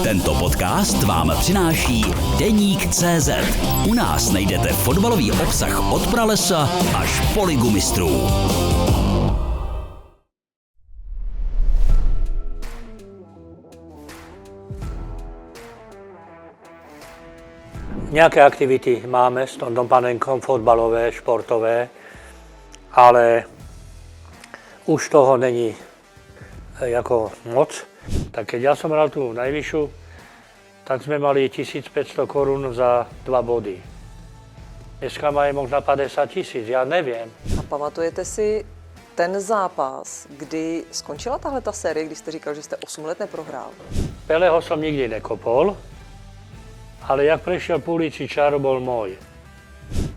Tento podcast vám přináší Deník.cz. U nás najdete fotbalový obsah od pralesa až po ligu mistrů. Nejaké aktivity máme s Tondom Panenkom, fotbalové, športové, ale už toho není jako moc. Tak keď ja som hral tú najvyššiu, tak sme mali 1500 korun za 2 body. Dneska mají možná 50 000, já nevím. A pamatujete si ten zápas, kdy skončila tahle ta série, kdy jste říkal, že jste 8 let neprohrál? Peleho som nikdy nekopol, ale jak prešiel po ulici Čaro, bol môj.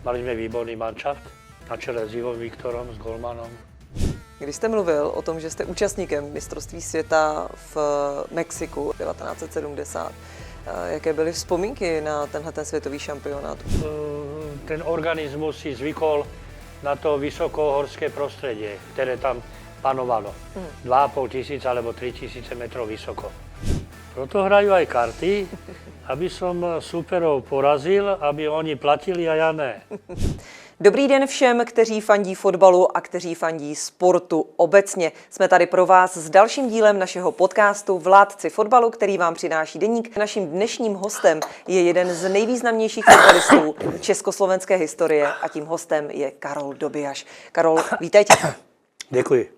Mali sme výborný manšaft na čele s Ivom Viktorom, s golmanom. Když jste mluvil o tom, že jste účastníkem mistrovství světa v Mexiku 1970, jaké byly vzpomínky na tenhle světový šampionát? Ten organismus si zvykol na to vysokohorské prostredie, ktoré tam panovalo. 2,5 tisíc alebo 3 tisíce metrov vysoko. Proto hrajú aj karty, aby som superov porazil, aby oni platili a ja ne. Dobrý den všem, kteří fandí fotbalu a kteří fandí sportu obecně. Jsme tady pro vás s dalším dílem našeho podcastu Vládci fotbalu, který vám přináší Deník. Naším dnešním hostem je jeden z nejvýznamnějších fotbalistů československé historie a tím hostem je Karol Dobijaš. Karol, vítejte. Děkuji.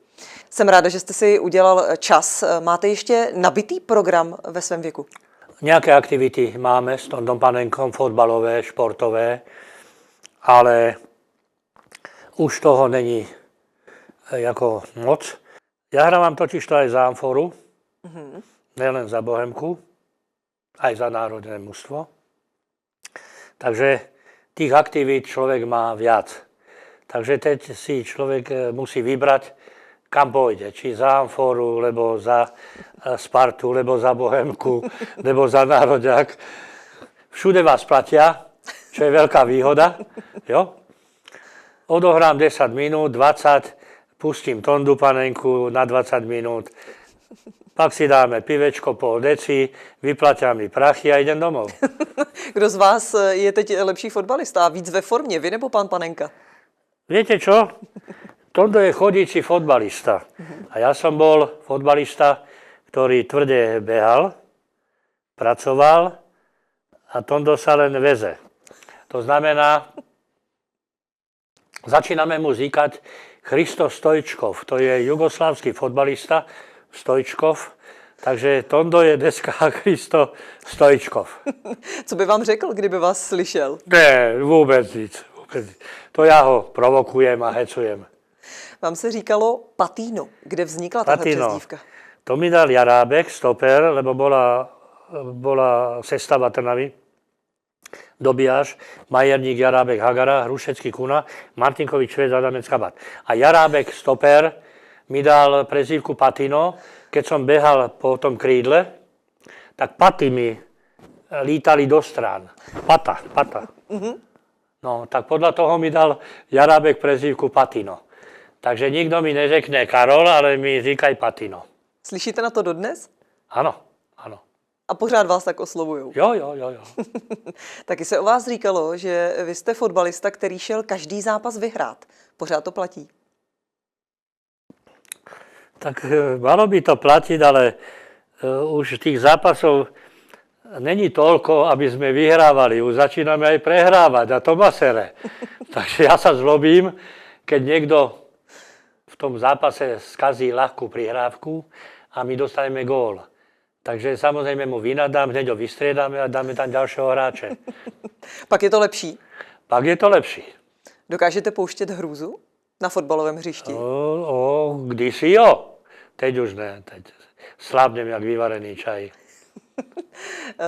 Jsem ráda, že jste si udělal čas. Máte ještě nabitý program ve svém věku? Nejaké aktivity máme s Tondom Panenkom, fotbalové, športové, ale už toho není jako moc. Ja hrávam totiž to aj za Amforu, nielen za Bohemku, aj za národné mužstvo. Takže tých aktivít človek má viac. Takže teď si človek musí vybrať, kam pôjde. Či za Amforu, lebo za Spartu, lebo za Bohemku, lebo za Nároďák. Všude vás platia, čo je veľká výhoda. Jo? Odohrám 10 minút, 20, pustím Tondu Panenku na 20 minút, pak si dáme pivečko, pol deci, vyplatia mi prachy a idem domov. Kdo z vás je teď lepší fotbalista? Víc ve formě, vy nebo pan Panenka? Viete čo? Tondo je chodíci fotbalista. A ja som bol fotbalista, ktorý tvrde behal, pracoval a Tondo sa len veze. To znamená, začíname mu říkať Christo Stojčkov. To je jugoslávský fotbalista Stojčkov. Takže Tondo je dneska Christo Stojčkov. Co by vám řekl, kdyby vás slyšel? Ne, vůbec nic. To já ho provokujem a hecujem. Vám se říkalo Patino. Kde vznikla tahle přezdívka? To mi dal Jarábek, stoper, lebo bola sestava Trnavy. Dobijaš, Majerník, Jarábek, Hagara, Hrušecký, Kuna, Martinkovič, Švec, Adamec, Kabát. A Jarábek, stoper, mi dal prezývku Patino. Keď som behal po tom krídle, tak paty mi lítali do strán. Pata. No, tak podľa toho mi dal Jarábek prezývku Patino. Takže nikto mi neřekne Karol, ale mi říkaj Patino. Slyšíte na to dodnes? Ano. A pořád vás tak oslovujou? Jo. Taky se o vás říkalo, že vy jste fotbalista, který šel každý zápas vyhrát. Pořád to platí? Tak malo by to platiť, ale už tých zápasov není toľko, aby sme vyhrávali. Už začíname aj prehrávať a to ma sere. Takže ja sa zlobím, keď niekto v tom zápase skazí ľahkú prihrávku a my dostaneme gól. Takže samozrejme mu vynadám, hneď ho vystriedame a dáme tam ďalšieho hráče. Pak je to lepší? Pak je to lepší. Dokážete pouštět hrůzu na fotbalovém hřišti? Kdysi jo. Teď už ne. Teď slábnem jak vyvarený čaj.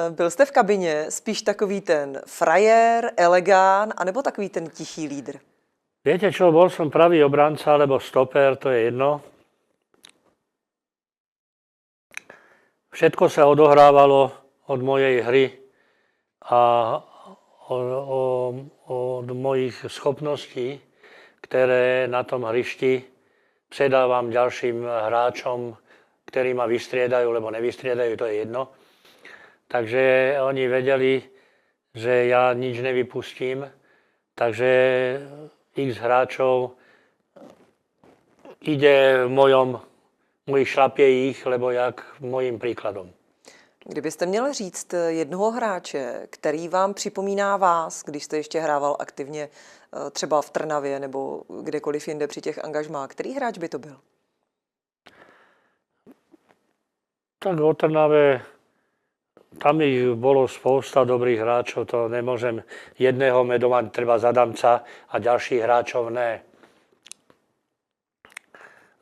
Byl jste v kabině spíš takový ten frajer, elegán, anebo takový ten tichý lídr? Viete čo, bol som pravý obranca, alebo stoper, to je jedno. Všetko sa odohrávalo od mojej hry a od mojich schopností, ktoré na tom hrišti předávam ďalším hráčom, ktorí ma vystriedajú, lebo nevystriedajú, to je jedno. Takže oni vedeli, že ja nič nevypustím, takže x hráčov ide mojich šlapie ich, lebo jak mojím príkladom. Kdybyste měl říct jednoho hráče, který vám připomíná vás, když jste ještě hrával aktivně třeba v Trnavě nebo kdekoliv jinde při těch angažmách, který hráč by to byl? Tak o Trnave, tam ich bolo spousta dobrých hráčov, to nemôžem jedného medovať, treba Zadamca a ďalších hráčov ne.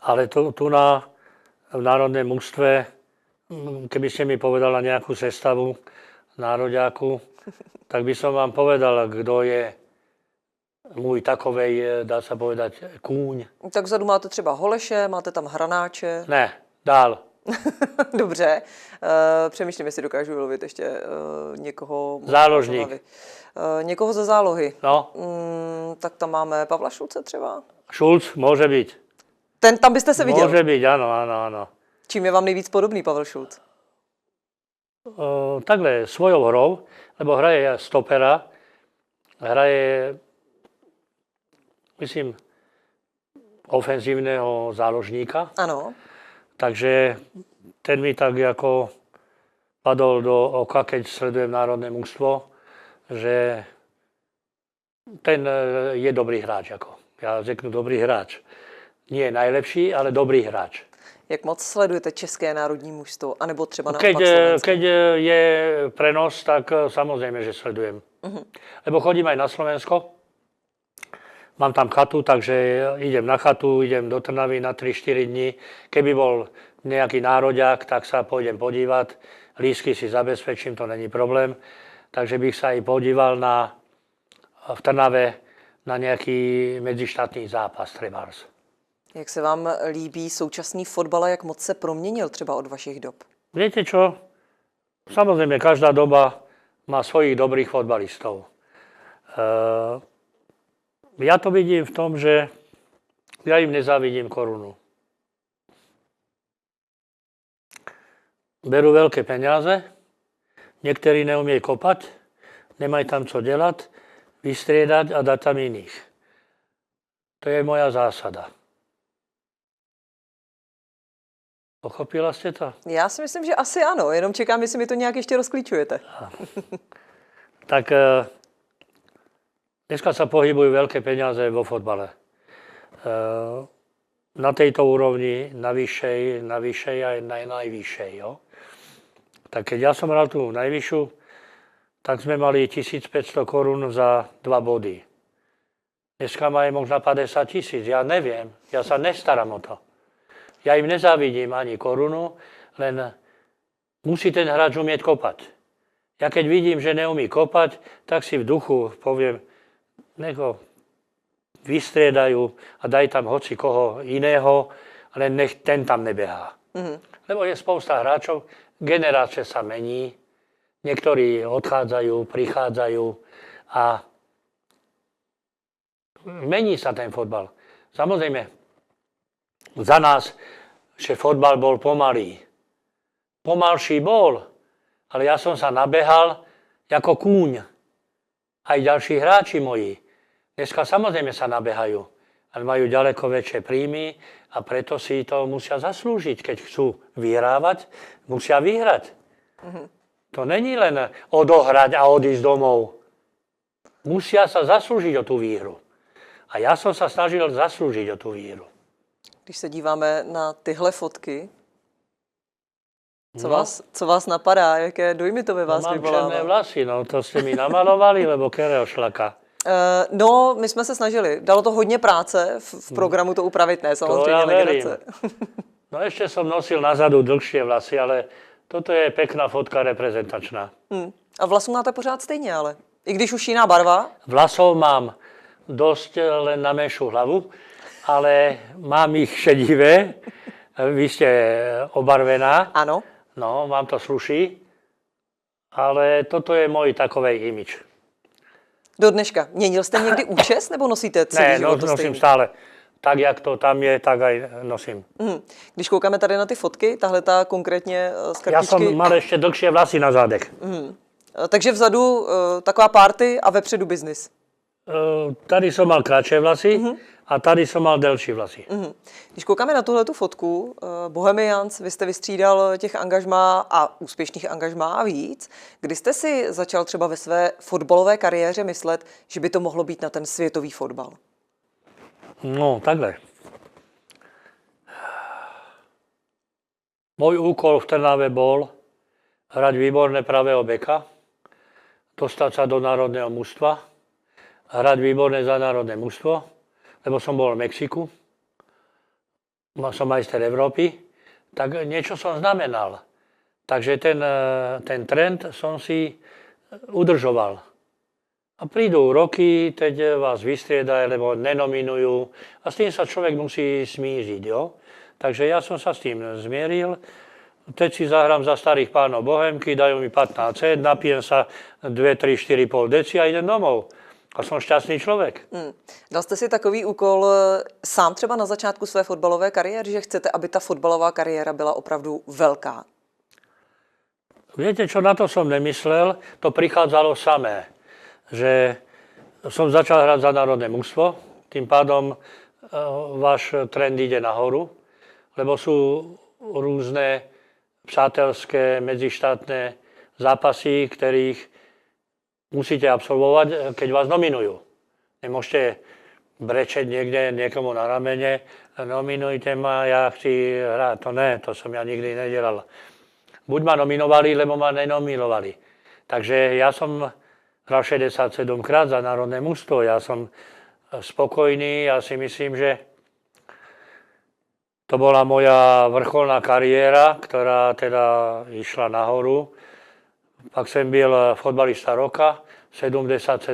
Ale tu v národnej mužstve, keby ste mi povedala nejakú sestavu nároďáku, tak by som vám povedal, kto je môj takovej, dá sa povedať, kůň. Tak vzadu máte třeba Holeše, máte tam Hranáče. Ne, dál. Dobře. Přemýšlím, jestli dokážu vylovit ještě někoho. Záložník. Někoho ze zálohy. No. Tak tam máme Pavla Šulce třeba. Šulc môže byť. Tam byste se viděl? Môže byť, áno. Čím je vám nejvíc podobný Pavel Šulc? Takhle, svojou hrou, lebo hraje stopera, hraje, myslím, ofenzívneho záložníka. Ano. Takže ten mi tak ako padol do oka, keď sledujem národné mužstvo, že ten je dobrý hráč. Ja řeknu dobrý hráč. Nie najlepší, ale dobrý hráč. Jak moc sledujete české národní mužstvo? A nebo třeba naopak slovenské? Keď je prenos, tak samozrejme, že sledujem. Lebo chodím aj na Slovensko. Mám tam chatu, takže idem na chatu, idem do Trnavy na 3-4 dní. Keby bol nejaký nároďák, tak sa pôjdem podívať. Lístky si zabezpečím, to není problém. Takže bych sa aj podíval v Trnave na nejaký medzištátny zápas trebárs. Jak se vám líbí současný fotbal a jak moc se proměnil třeba od vašich dob? Viete čo? Samozrejme, každá doba má svojich dobrých fotbalistov. Ja to vidím v tom, že ja im nezávidím korunu. Berú veľké peniaze, niektorí neumiejú kopať, nemajú tam co delať, vystriedať a dať tam iných. To je moja zásada. Pochopila ste to? Já si myslím, že asi ano, jenom čekám, jestli mi to nějak ještě rozklíčujete. Tak dneska sa pohybujú veľké peniaze vo fotbale. Na tejto úrovni, na vyššej a na najvyššej. Jo? Tak keď ja som hral tú najvyššiu, tak sme mali 1500 korún za 2 body. Dneska majú možno 50 000, ja neviem, ja sa nestaram o to. Ja im nezávidím ani korunu, len musí ten hráč umieť kopať. Ja keď vidím, že neumí kopať, tak si v duchu poviem, nech ho vystriedajú a daj tam hoci koho iného, ale nech ten tam nebehá. Lebo je spousta hráčov, generácie sa mení, niektorí odchádzajú, prichádzajú a mení sa ten fotbal. Samozrejme, za nás, že fotbal bol pomalý. Pomalší bol, ale ja som sa nabehal ako kúň. Aj ďalší hráči moji. Dneska samozrejme sa nabehajú, ale majú ďaleko väčšie príjmy a preto si to musia zaslúžiť. Keď chcú vyhrávať, musia vyhrať. To není len odohrať a odísť domov. Musia sa zaslúžiť o tú výhru. A ja som sa snažil zaslúžiť o tú výhru. Když se díváme na tyhle fotky, co vás napadá? Jaké dojmy to ve vás vyvolává? Mám černé vlasy, no to ste mi namalovali, lebo kerého šlaka. No, my jsme se snažili. Dalo to hodně práce v programu to upravit, ne? Samozřejmě to ja legrace. No ešte som nosil nazadu dlhšie vlasy, ale toto je pekná fotka reprezentačná. A vlasů máte pořád stejně, ale i když už jiná barva? Vlasov mám dosť len na menšiu hlavu, ale mám ich šedivé. Vy ste obarvená. Ano. No, vám to sluší. Ale toto je môj takovej imič. Do dneška. Měnil jste někdy účes nebo nosíte celý život? Ne, nosím stále. tak, jak to tam je, tak aj nosím. Když koukáme tady na ty fotky, tahle ta konkrétně z Ja som kartičky, mal ešte dlhšie vlasy na zádech. takže vzadu taková party a vepředu biznis. Tady som mal kratšie vlasy a tady som mal delší vlasy. Když koukáme na tuhletu fotku, Bohemians, vy jste vystřídal těch angažmá a úspěšných angažmá a víc. Kdy jste si začal třeba ve své fotbalové kariéře myslet, že by to mohlo být na ten světový fotbal? No, takhle. Môj úkol v Trnave bol hrať výborné pravého beka, dostať sa do národného mužstva, hrať výborné za národné mužstvo, lebo som bol v Mexiku, som majster Európy, tak niečo som znamenal. Takže ten trend som si udržoval. A prídu roky, teď vás vystriedajú, lebo nenominujú a s tým sa človek musí smíriť, jo? Takže ja som sa s tým zmieril. Teď si zahrám za starých pánov Bohemky, dajú mi 15 cent, napijem sa 2, 3, 4, pol deci a idem domov. A som šťastný človek. Dal jste si takový úkol sám třeba na začátku své fotbalové kariéry, že chcete, aby ta fotbalová kariéra byla opravdu velká? Viete, čo na to som nemyslel? To prichádzalo samé. Že som začal hrať za národné mužstvo, tým pádom váš trend ide nahoru, lebo sú rôzne přátelské, medzištátne zápasy, ktorých musíte absolvovať, keď vás nominujú. Nemôžete brečeť niekde niekomu na ramene, nominujte ma, ja chci hrať. To ne, to som ja nikdy nedelal. Buď ma nominovali, lebo ma nenominovali. Takže ja som hral 67 krát za národné mužstvo. Ja som spokojný, ja si myslím, že to bola moja vrcholná kariéra, ktorá teda išla nahoru. Pak som byl fotbalista roka, 70-71.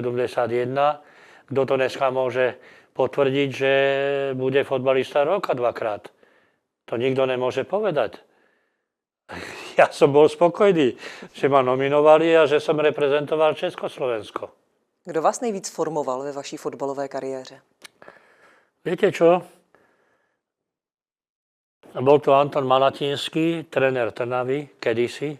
Kto to dneska môže potvrdiť, že bude fotbalista roka dvakrát? To nikto nemôže povedať. Ja som bol spokojný, že ma nominovali a že som reprezentoval Československo. Kdo vás nejvíc formoval ve vaší fotbalové kariéře? Viete čo? Bol to Anton Malatinský, tréner Trnavy, kedysi.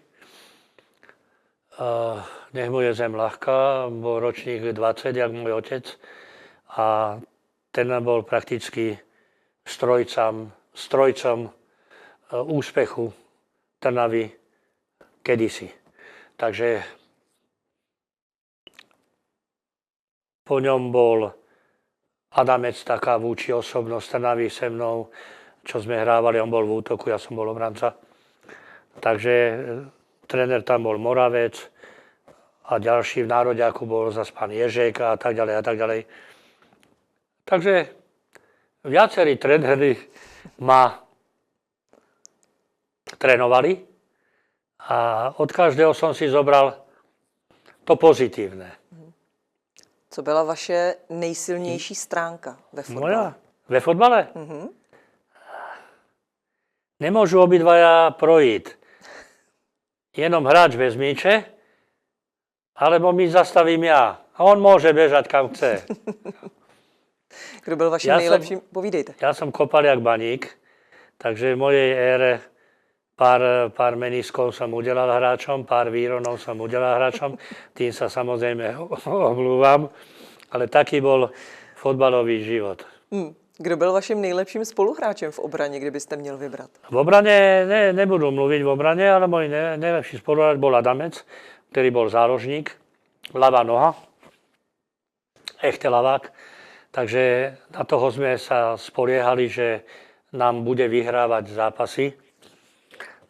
Nech mu je zem ľahká, bol ročník 20, jak môj otec. A ten bol prakticky strojcom úspechu Trnavy kedysi. Takže po ňom bol Adamec, taká vúči osobnosť Trnavy se mnou, čo sme hrávali, on bol v útoku, ja som bol obranca. Takže tréner tam bol Moravec a ďalší v nároďáku bol zase pán Ježek a tak ďalej a tak ďalej. Takže viacerí tréneri ma trénovali a od každého som si zobral to pozitívne. Co byla vaše nejsilnější stránka ve fotbale? Moja? Ve fotbale? Nemôžu obidvaja projít. Jenom hráč bez míče, alebo my zastavím ja. A on môže bežať kam chce. Kdo byl vaším nejlepším? Povídejte. Ja som kopal jak baník, takže v mojej ére pár meniskov som udelal hráčom, pár výronov som udelal hráčom. Tým sa samozrejme omlúvam, ale taký bol fotbalový život. Kdo byl vaším nejlepším spoluhráčem v obraně, kdybyste měl vybrat? V obrane nebudu mluviť v obrane, ale môj najlepší spoluhráč bol Adamec, ktorý bol záložník, ľavá noha, ešte ľavák. Takže na toho sme sa spoliehali, že nám bude vyhrávať zápasy.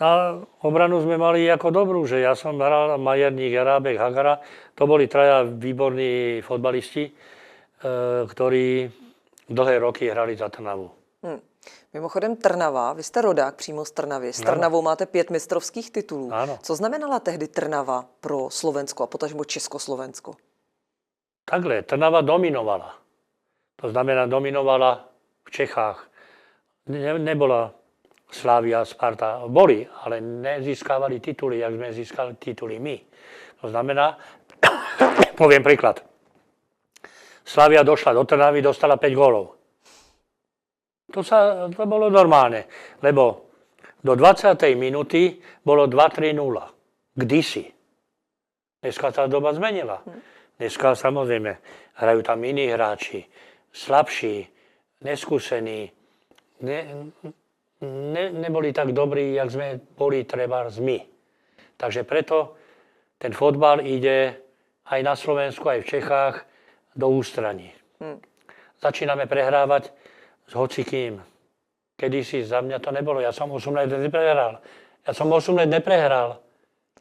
Na obranu sme mali ako dobrú, že ja som hral Majerník, Jarábek, Hagara. To boli traja výborní fotbalisti, ktorí dlhé roky hrali za Trnavu. Mimochodem Trnava, vy jste rodák přímo z Trnavy. S Trnavou máte 5 mistrovských titulů. Áno. Co znamenala tehdy Trnava pro Slovensko a potažmo Československo? Takhle, Trnava dominovala. To znamená, dominovala v Čechách. Nebola Slavia, Sparta. Boli, ale nezískávali tituly, jak sme získali tituly my. To znamená, poviem príklad. Slavia došla do Trnavy, dostala 5 gólov. To bolo normálne, lebo do 20. minúty bolo 2-3-0. Kdysi. Dneska tá doba zmenila. Dneska samozrejme hrajú tam iní hráči, slabší, neskúsení, neboli tak dobrí, jak sme boli trebárs my. Takže preto ten fotbal ide aj na Slovensku, aj v Čechách do ústraní. Začíname prehrávať s hocikým. Kedysi za mňa to nebolo. Ja som 8 let neprehral.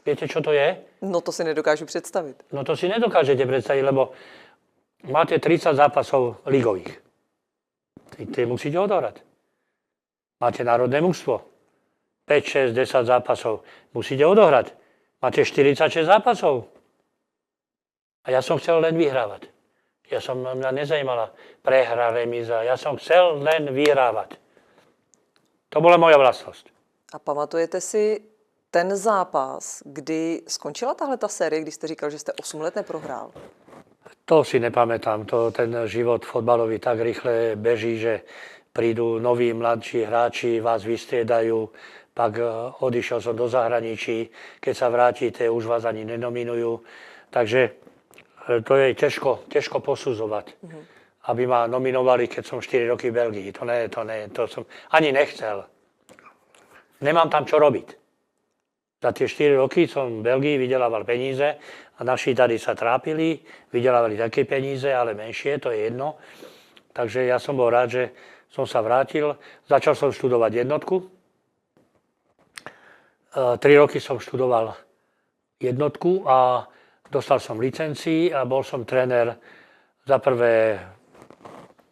Viete, čo to je? No to si nedokážu představit. No to si nedokážete predstaviť, lebo máte 30 zápasov ligových. Tie musíte odohrať. Máte národné mužstvo. 5, 6, 10 zápasov musíte odohrať. Máte 46 zápasov. A ja som chcel len vyhrávať. Mňa nezajímala prehra, remíza. Ja som chcel len vyhrávať. To bola moja vlastnosť. A pamatujete si ten zápas, kdy skončila tahle ta série, kdy jste říkal, že jste 8 let neprohrál? To si nepamätám. Ten život fotbalový tak rýchle beží, že prídu noví, mladší hráči, vás vystriedajú, pak odišiel som do zahraničí, keď sa vrátite, už vás ani nenominujú. Takže to je ťažko posudzovať. Aby ma nominovali, keď som 4 roky v Belgii. To som ani nechcel. Nemám tam čo robiť. Za tie 4 roky som v Belgii vydelával peníze a naši tady sa trápili, vydelávali také peníze, ale menšie, to je jedno. Takže ja som bol rád, že som sa vrátil. Začal som študovať jednotku. 3 roky som študoval jednotku a dostal som licencii a bol som tréner za prvé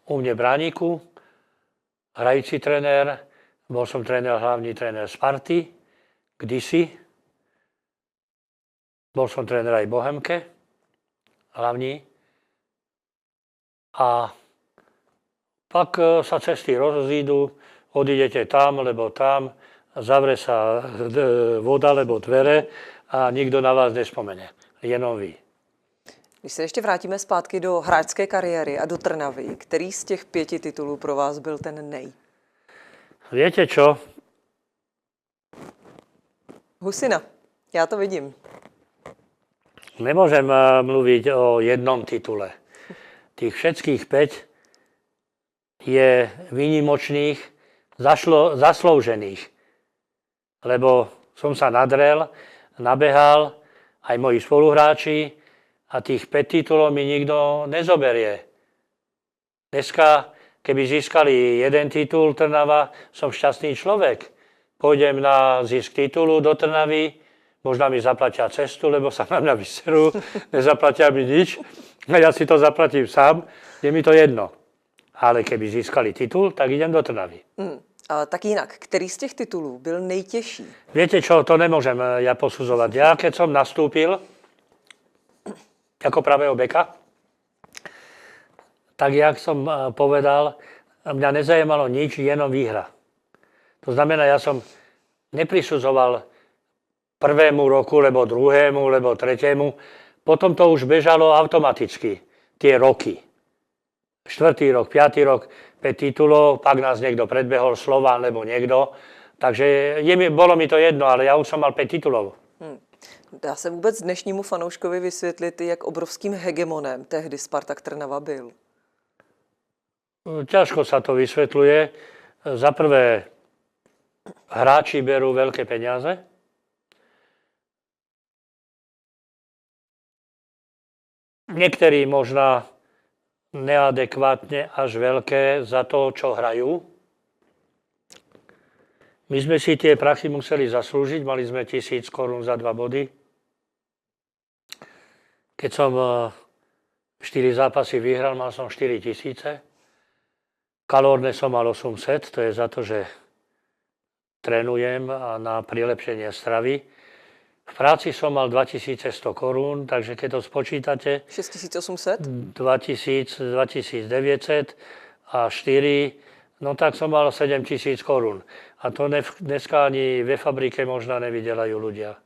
u mne v Brániku, hrající tréner, bol som hlavný tréner Sparty, kdysi. Bol som tréner aj v Bohemke, hlavní. A pak sa cesty rozídu, odídete tam, lebo tam, zavre sa voda, lebo dvere a nikto na vás nespomene, jenom vy. Když se ještě vrátíme zpátky do hráčské kariéry a do Trnavy, který z těch 5 titulů pro vás byl ten nej? Viete čo? Husina, já to vidím. Nemôžem mluviť o jednom titule. Tých všetkých 5 je výnimočných, zaslúžených. Lebo som sa nadrel, nabehal, aj moji spoluhráči, a tých 5 titulov mi nikto nezoberie. Dneska, keby získali jeden titul Trnava, som šťastný človek. Pôjdem na zisk titulu do Trnavy, možno mi zaplatia cestu, lebo sa na mňa vyserú, nezaplatia mi nič. A ja si to zaplatím sám, je mi to jedno. Ale keby získali titul, tak idem do Trnavy. Tak jinak, který z těch titulů byl nejtěžší? Viete čo, to nemôžem ja posudzovať. Ja keď som nastúpil ako pravého beka, tak jak som povedal, mňa nezajímalo nič, jenom výhra. To znamená, ja som neprisudzoval prvému roku, lebo druhému, lebo tretiemu. Potom to už bežalo automaticky, tie roky. 4. rok, 5. rok, 5 titulov, pak nás niekto predbehol, Slován, lebo niekto. Takže bolo mi to jedno, ale ja už som mal 5 titulov. Dá se vůbec dnešnímu fanouškovi vysvětlit, jak obrovským hegemonem tehdy Spartak Trnava byl? Ťažko sa to vysvetľuje. Za prvé, hráči berú veľké peniaze. Niektorí možno neadekvátne až veľké za to, čo hrajú. My sme si tie prachy museli zaslúžiť, mali sme 1000 korún za 2 body. Keď som 4 zápasy vyhral, mal som 4000. Kalórne som mal 800, to je za to, že trénujem a na prilepšenie stravy. V práci som mal 2100 korún, takže keď to spočítate... 6800? 2900 a 4, no tak som mal 7000 korún. A to dneska ani ve fabrike možno nevydelajú ľudia.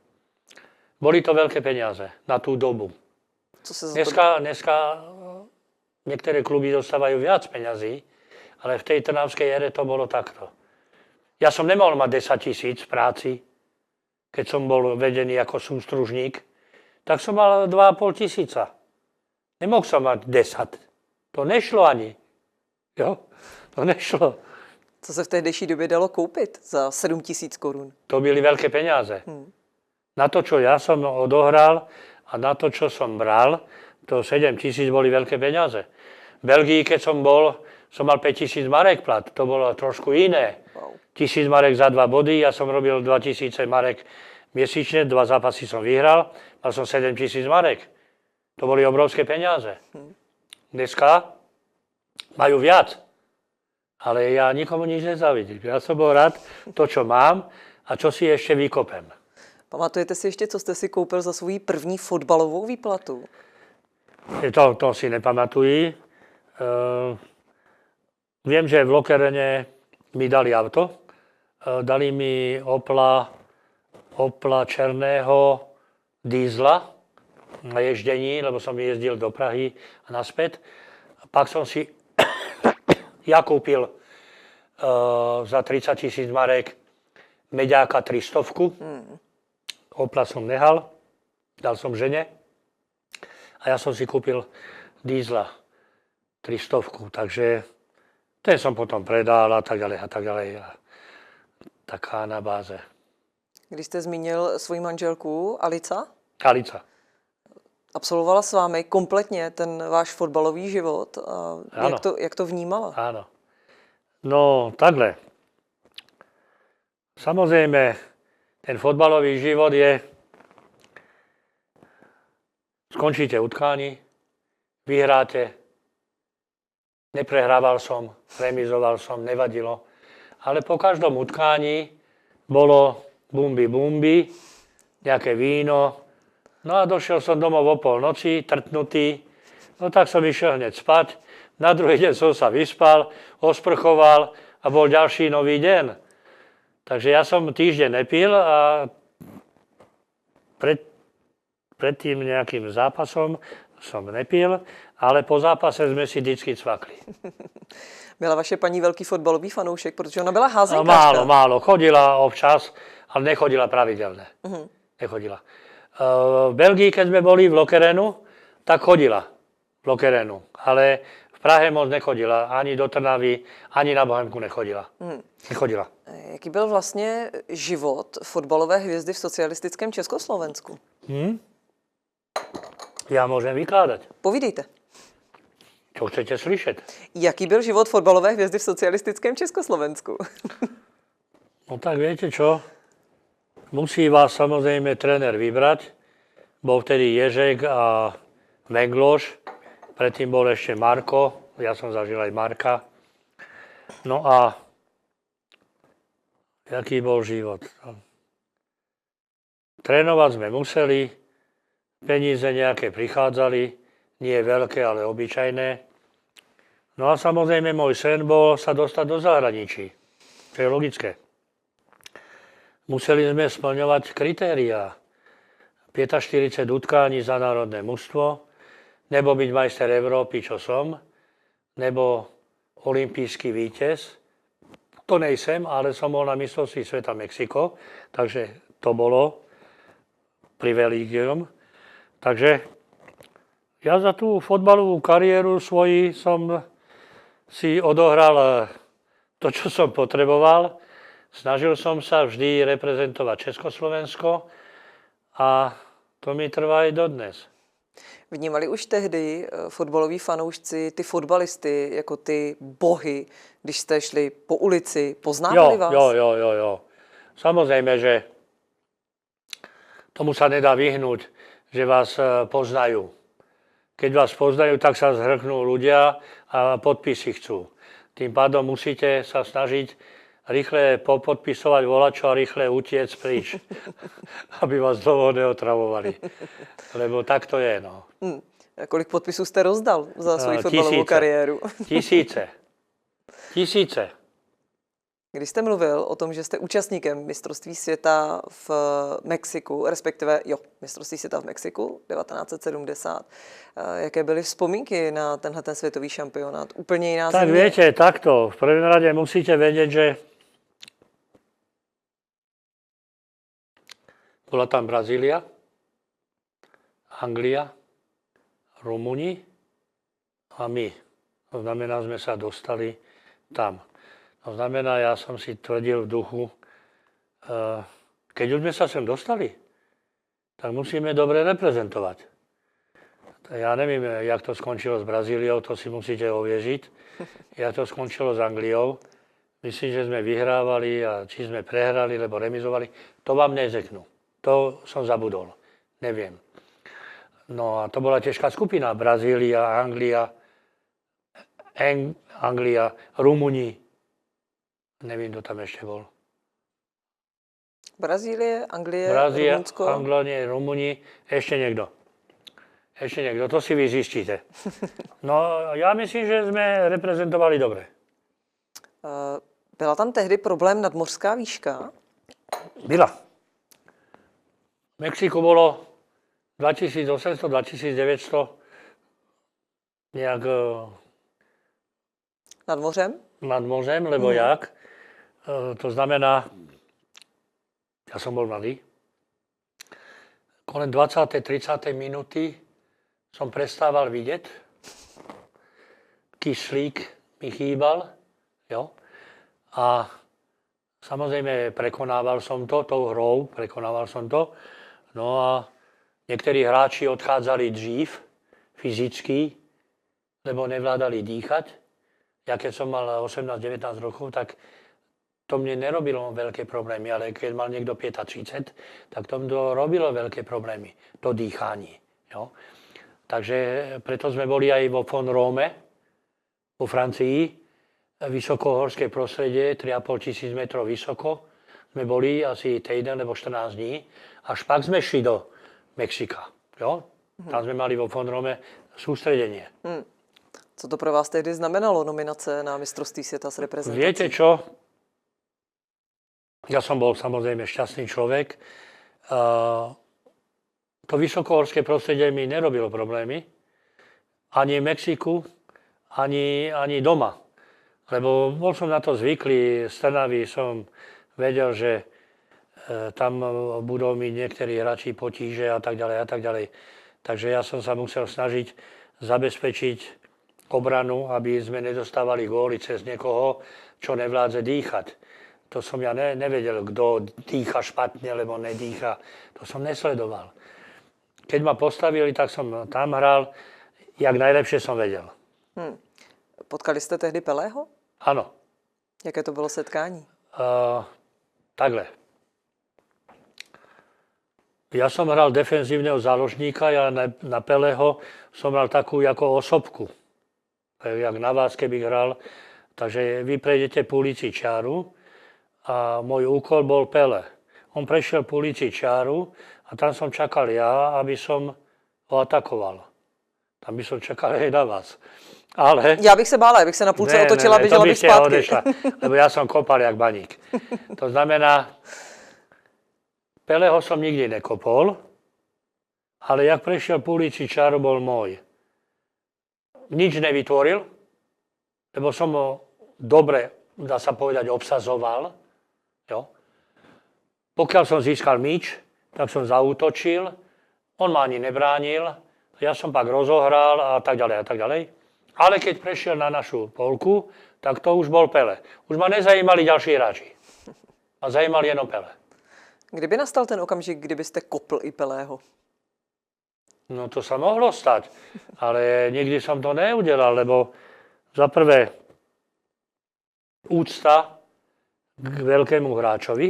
Boli to veľké peniaze na tú dobu. Dneska niektoré kluby dostávajú viac peňazí, Ale v tej trnavskej ére to bolo takto. Ja som nemohol mať 10 000 v práci, keď som bol vedený ako sústružník, tak som mal 2 500. Nemohol som mať 10. To nešlo ani. Jo? To nešlo. Co se v tehdejší době dalo koupit za 7 000 korun? To byly veľké peniaze. Na to, čo ja som odohral a na to, čo som bral, to 7 000 boli veľké peniaze. V Belgii, keď som bol, som mal 5 000 marek plat. To bolo trošku iné. Wow. 1000 marek za 2 body, ja som robil 2000 marek měsíčne, 2 zápasy som vyhral, mal som 7 000 marek. To boli obrovské peniaze. Dneska majú viac. Ale ja nikomu nič nezávidím. Ja som bol rád to, čo mám a čo si ešte vykopem. Pamatujete si ještě, co jste si koupil za svou první fotbalovou výplatu? To si nepamatuji. Viem, že v Lokerene mi dali auto. Dali mi Opla černého dízla na ježdení, lebo som jezdil do Prahy a naspäť. Pak som si ja kúpil za 30 000 marek Meďáka 300. Opla som nehal, dal som žene a ja som si kúpil dízla 300. Takže ten som potom predal a tak ďalej a tak ďalej. A taká na báze. Když jste zmínil svoji manželku Alica, absolvovala s vámi kompletně ten váš fotbalový život. A jak to vnímala? Áno. No, takhle. Samozrejme, ten fotbalový život je... Skončíte utkání, vyhráte. Neprehrával som, remizoval som, nevadilo. Ale po každom utkání bolo bumby, nejaké víno. No a došiel som domov o polnoci, trtnutý. No tak som išiel hneď spať. Na druhý deň som sa vyspal, osprchoval a bol ďalší nový deň. Takže ja som týždeň nepil a pred tým nejakým zápasom som nepil, ale po zápase sme si vždycky cvakli. Byla vaše paní velký fotbalový fanoušek, protože ona byla házenkářka. Málo. Chodila občas, ale nechodila pravidelne. Nechodila. V Belgii, keď sme boli v Lokerenu, tak chodila v Lokerenu. Ale v Prahe moc nechodila. Ani do Trnavy, ani na Bohemku nechodila. Nechodila. Jaký byl vlastně život fotbalové hvězdy v socialistickém Československu? Ja môžem vykladať. Povídejte. Čo chcete slyšet? Jaký byl život fotbalové hvězdy v socialistickém Československu? No tak viete čo? Musí vás samozrejme tréner vybrať. Bol vtedy Ježek a Mengloš. Predtým bol ešte Marko. Ja som zažil aj Marka. No a jaký bol život? Trénovať sme museli. Peníze nejaké prichádzali. Nie veľké, ale obyčajné. No a samozrejme môj sen bol sa dostať do zahraničí. To je logické. Museli sme splňovať kritériá. 45 utkání za národné mužstvo, nebo byť majster Európy, čo som, nebo olympijský víťaz. To nejsem, ale som bol na mistrovství sveta Mexiko, takže to bolo privilegium. Takže ja za tú fotbalovú kariéru svoji som si odohral to, čo som potreboval. Snažil som sa vždy reprezentovať Československo a to mi trvá aj dodnes. Vnímali už tehdy fotbaloví fanoušci ty fotbalisty jako ty bohy, když jste šli po ulici, poznávali vás? Jo. Samozrejme, že tomu sa nedá vyhnúť, že vás poznajú. Keď vás poznajú, tak sa zhrknú ľudia a podpisy chcú. Tým pádom musíte sa snažiť rýchle popodpisovať volačo a rýchle utiec preč, aby vás dlho neotravovali. Lebo tak to je, no. Kolik podpisů jste rozdal za svou fotbalovou kariéru? Tisíce. Když jste mluvil o tom, že jste účastníkem mistrovství světa v Mexiku, respektive mistrovství světa v Mexiku 1970, jaké byly vzpomínky na tenhle světový šampionát? Úplně jiná Tak země. viete, takto. V prvom rade musíte vedieť, že bola tam Brazília, Anglia, Rumúni a my. To znamená, sme sa dostali tam. To znamená, ja som si tvrdil v duchu, keď už sme sa sem dostali, tak musíme dobre reprezentovať. Ja neviem, jak to skončilo s Brazíliou, to si musíte oviežiť. Jak to skončilo s Angliou. Myslím, že sme vyhrávali a či sme prehrali, lebo remizovali. To vám nezeknú. To som zabudol. Neviem. No a to bola ťažká skupina. Brazília, Anglia, Rumúni. Neviem, kto tam ešte bol. Brazílie, Anglie, Rumunsko. Anglie, Rumúni. Ešte niekto. To si vy zistíte. No, ja myslím, že sme reprezentovali dobre. Byla tam tehdy problém nadmořská výška? Byla. V Mexiku bolo 2800, 2900 nejak Nad mořem? nad mořem, lebo jak? To znamená, ja som bol mladý, kolem 20. 30. minúty som prestával vidieť, kyslík mi chýbal, jo? A samozrejme prekonával som to, tou hrou, no a niektorí hráči odchádzali dřív, fyzicky, lebo nevládali dýchať. Ja keď som mal 18-19 rokov, tak to mne nerobilo veľké problémy, ale keď mal niekto 35, tak to robilo veľké problémy, to dýchanie. Jo? Takže preto sme boli aj vo Von Rome, vo Francii, vysokohorské prostredie, 3,5 000 metrov vysoko. Sme boli asi týden nebo 14 dní, až pak sme šli do Mexika. Jo? Tam sme mali vo Von Rome sústredenie. Co to pro vás tehdy znamenalo, nominace na mistrovství světa s reprezentací? Viete čo? Ja som bol samozrejme šťastný človek. To vysokohorské prostredie mi nerobilo problémy. Ani v Mexiku, ani doma. Lebo bol som na to zvyklý. Z Trnavy som vedel, že tam budú mi niektorí hráči potíže a tak ďalej. Takže ja som sa musel snažiť zabezpečiť obranu, aby sme nedostávali góly cez niekoho, čo nevládze dýchať. To som ja nevedel, kto dýcha špatne, lebo nedýcha. To som nesledoval. Keď ma postavili, tak som tam hral, jak najlepšie som vedel. Potkali jste tehdy Pelého? Áno. Jaké to bylo setkání? Takhle. Ja som hral defenzívneho záložníka, ja na Pelého som hral takú ako osobku. Jak na vás, keby hral. Takže vy prejdete po ulici čáru a môj úkol bol Pele. On prešiel po ulici čáru a tam som čakal ja, aby som ho atakoval. Tam by som čakal aj na vás. Ale... Já bych se bála, abych se na půlce otočila a běžela bych zpátky. Odešla, lebo ja som kopal jak baník. To znamená, Peleho som nikdy nekopol, ale jak prešiel po ulici čáru, bol môj. Nič nevytvoril, lebo som ho dobre, dá sa povedať, obsazoval. Jo? Pokiaľ som získal míč, tak som zaútočil, on ma ani nebránil, ja som pak rozohral a tak ďalej. Ale keď prešiel na našu polku, tak to už bol Pele. Už ma nezajímali ďalší hráči. A zajímal jenom Pele. Kdyby nastal ten okamžik, kdybyste kopl i Pelého? No to sa mohlo stať, ale nikdy som to neudelal, lebo za prvé úcta k veľkému hráčovi,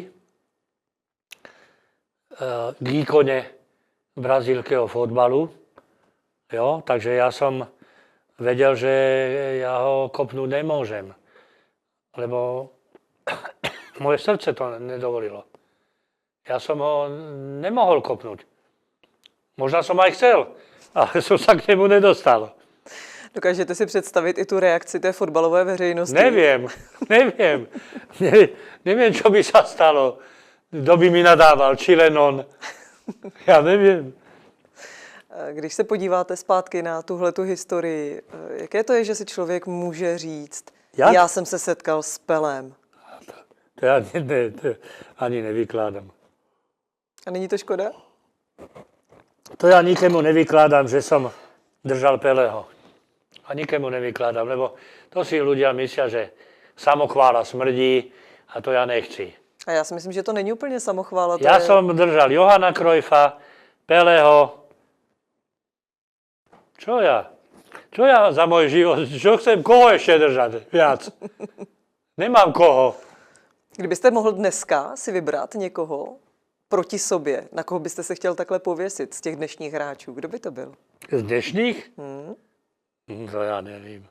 k ikone brazílskeho fotbalu, jo, takže ja som vedel, že ja ho kopnúť nemôžem, lebo moje srdce to nedovolilo. Ja som ho nemohol kopnúť. Možno som aj chcel, ale som sa k nemu nedostal. Dokážete si představit i tu reakci té fotbalové veřejnosti? Neviem. Neviem, čo by sa stalo. Kto by mi nadával, či len on. Ja neviem. Když se podíváte zpátky na tuhletu historii, jaké to je, že si člověk může říct, Jak? já jsem se setkal s Pelem? To ja ani nevykladám. A není to škoda? To ja nikému nevykladám, že som držal Peleho. A nikému nevykladám, lebo to si ľudia myslia, že samochvála smrdí a to ja nechci. A já si myslím, že to není úplně samochvála. Ja som držal Johana Cruyffa, Peleho. Čo ja za môj život? Čo chcem? Koho ešte držať viac? Nemám koho. Kdybyste mohl dneska si vybrat někoho proti sobě, na koho byste se chtěl takhle pověsit z těch dnešních hráčů, kdo by to byl? Z dnešných? To ja nevím.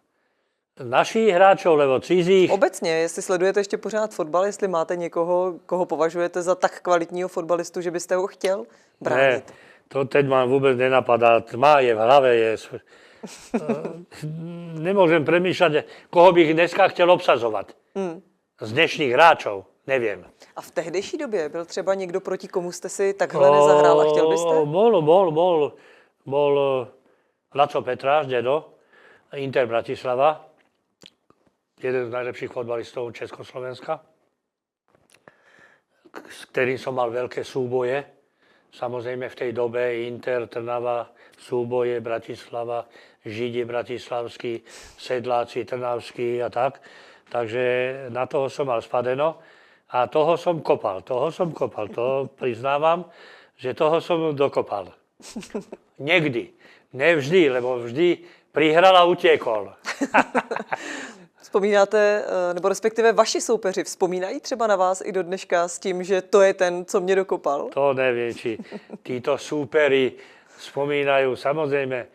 Našich hráčov, lebo cizích? Obecně, jestli sledujete ještě pořád fotbal, jestli máte někoho, koho považujete za tak kvalitního fotbalistu, že byste ho chtěl bránit? Ne, to teď ma vôbec nenapadá. Tma je v hlave. Nemôžem premýšľať, koho bych dneska chtěl obsazovať. Z dnešných hráčov, neviem. A v tehdejší době byl třeba někdo, proti komu jste si takhle nezahrál a chtěl byste? Bol Laco Petráš, dedo, Inter Bratislava, jeden z najlepších fotbalistov Československa, s ktorým som mal veľké súboje. Samozrejme v tej dobe Inter, Trnava, súboje, Bratislava, Židi bratislavskí, Sedláci, Trnavskí a tak. Takže na toho som mal spadeno a toho som kopal. To priznávam, že toho som dokopal. Niekdy. Nevždy, lebo vždy prihral a utiekol. Vzpomínáte, nebo respektive vaši soupeři vzpomínají třeba na vás i do dneška s tím, že to je ten, co mě dokopal? To neviem, či títo súperi spomínajú. Samozrejme,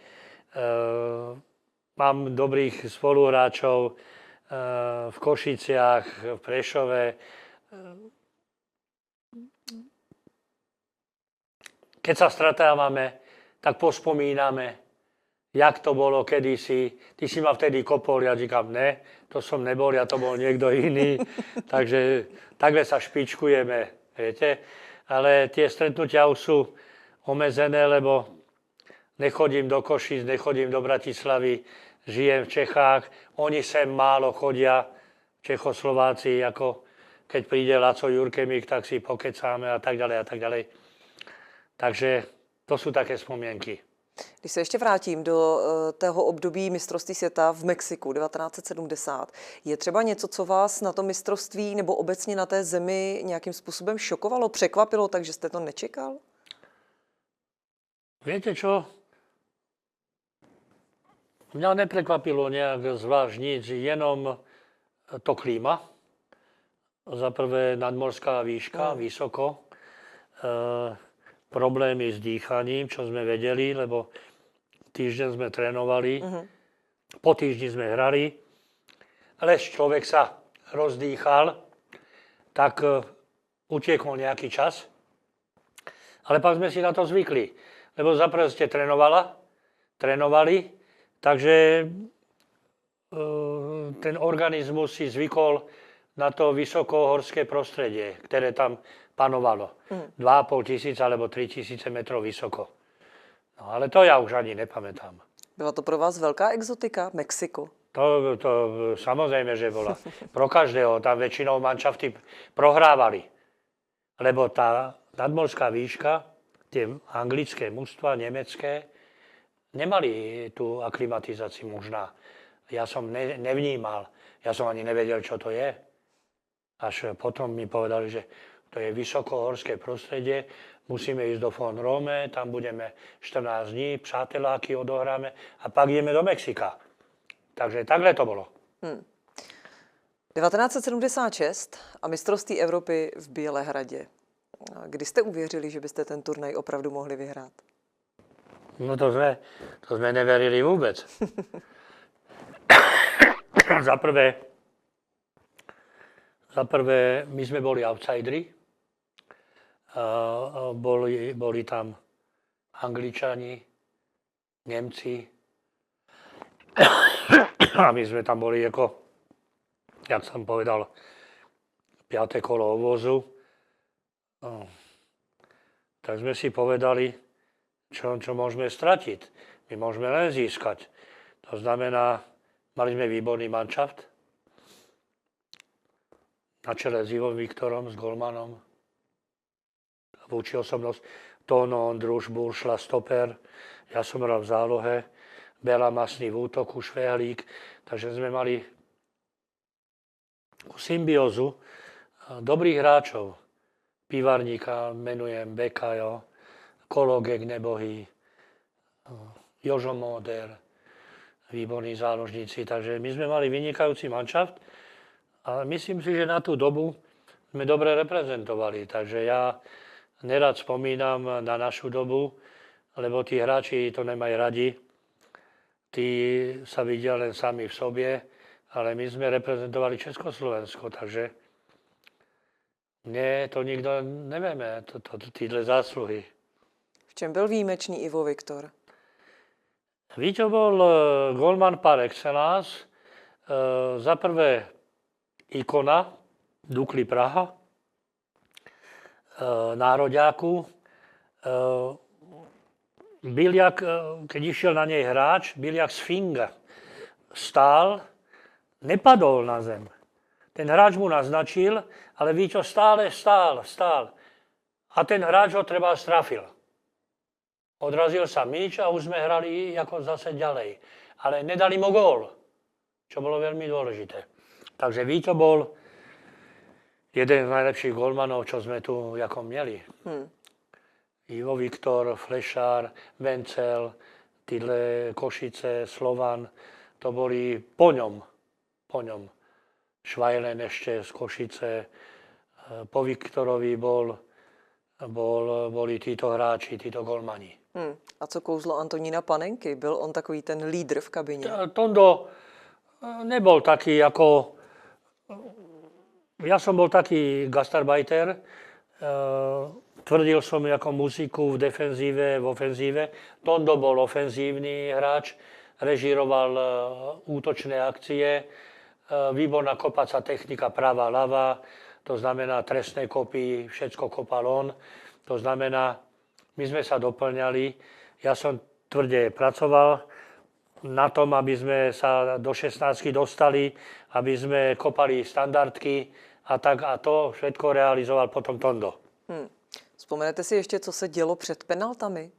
mám dobrých spoluhráčov v Košiciach, v Prešove. Keď sa stretávame, tak pospomíname, jak to bolo kedysi. Ty si ma vtedy kopol, ja říkam, ne, to som nebol, ja to bol niekto iný. Takže takhle sa špičkujeme, viete. Ale tie stretnutia už sú omezené, lebo nechodím do Košic, nechodím do Bratislavy, žijem v Čechách. Oni sem málo chodia, Čechoslováci, ako keď príde Laco Jurkemík, tak si pokecáme a tak ďalej a tak ďalej. Takže to sú také spomienky. Když se ještě vrátím do toho období mistrovství světa v Mexiku 1970, je třeba něco, co vás na tom mistrovství nebo obecně na té zemi nějakým způsobem šokovalo, překvapilo, takže jste to nečekal? Viete čo? Mňa neprekvapilo nejak zvlášť nič, jenom to klíma. Za prvé nadmorská výška, vysoko. Problémy s dýchaním, čo sme vedeli, lebo týždeň sme trénovali, po týždni sme hrali, ale človek sa rozdýchal, tak utiekol nejaký čas, ale pak sme si na to zvykli, lebo zaprvé ste trénovali, takže ten organizmus si zvykol na to vysokohorské prostredie, ktoré tam panovalo. 2,5 tisíce alebo 3 tisíce metrov vysoko. No ale to ja už ani nepamätám. Byla to pro vás velká exotika, Mexiko? To samozrejme, že bola. Pro každého. Tam väčšinou manšafty prohrávali. Lebo tá nadmorská výška, tie anglické mužstva, nemecké, nemali tú aklimatizáciu možná. Ja som nevnímal. Ja som ani nevedel, čo to je. Až potom mi povedali, že to je vysokohorské prostredie, musíme ísť do Fon Rome, tam budeme 14 dní, přáteláky odohráme a pak ideme do Mexika. Takže takhle to bolo. 1976 a mistrovství Evropy v Bělehradě. Kdy jste uvěřili, že byste ten turnaj opravdu mohli vyhrát? No to sme neverili vôbec. Za prvé, my sme boli outsideri. Boli tam Angličani, Nemci, A my sme tam boli ako, jak som povedal, 5. kolo obvozu. No. Tak sme si povedali, čo môžeme stratiť. My môžeme len získať. To znamená, mali sme výborný manšaft. Na čele s Ivom Viktorom, s golmanom. Vúči osobnosť Tóno, Ondruš, Buršla, stoper. Ja som hral v zálohe. Bela Masný v útoku, Švehlík. Takže sme mali symbiózu dobrých hráčov. Pivarníka menujem, Bekajo, Kologek nebohý, Jožo Móder, výborní záložníci. Takže my sme mali vynikajúci manšaft a myslím si, že na tú dobu sme dobre reprezentovali. Takže ja nerad spomínam na našu dobu, lebo tí hráči to nemajú radi. Tí sa vidia len sami v sobie, ale my sme reprezentovali Československo, takže mne to nikto nevieme, týhle zásluhy. V čem byl výjimečný Ivo Viktor? Víťo bol golman par excellence. Za prvé ikona Dukly Praha, nároďáku. Byl jak, keď išiel na nej hráč, byl jak sfinga. Stál, nepadol na zem. Ten hráč mu naznačil, ale Víťo stále stál. A ten hráč ho treba strafil. Odrazil sa míč a už sme hrali ako zase ďalej. Ale nedali mu gól, čo bolo veľmi dôležité. Takže Víťo bol jeden z najlepších golmanov, čo sme tu ako mieli. Ivo Viktor, Flešár, Vencel, týhle Košice, Slovan, to boli po ňom. Švajlen ešte z Košice, po Viktorovi boli títo hráči, títo golmani. A co kouzlo Antonína Panenky? Byl on takový ten lídr v kabině? Tondo nebol taký ako... Ja som bol taký gastarbajter. Tvrdil som ako muziku v defenzíve, v ofenzíve. Tondo bol ofenzívny hráč, režíroval útočné akcie, výborná kopacia technika pravá, ľavá, to znamená trestné kopy, všetko kopal on. To znamená, my sme sa doplňali. Ja som tvrde pracoval na tom, aby sme sa do 16 dostali, aby sme kopali standardky a tak a to všetko realizoval potom Tondo. Vzpomenete si ještě, co se dělo před penaltami?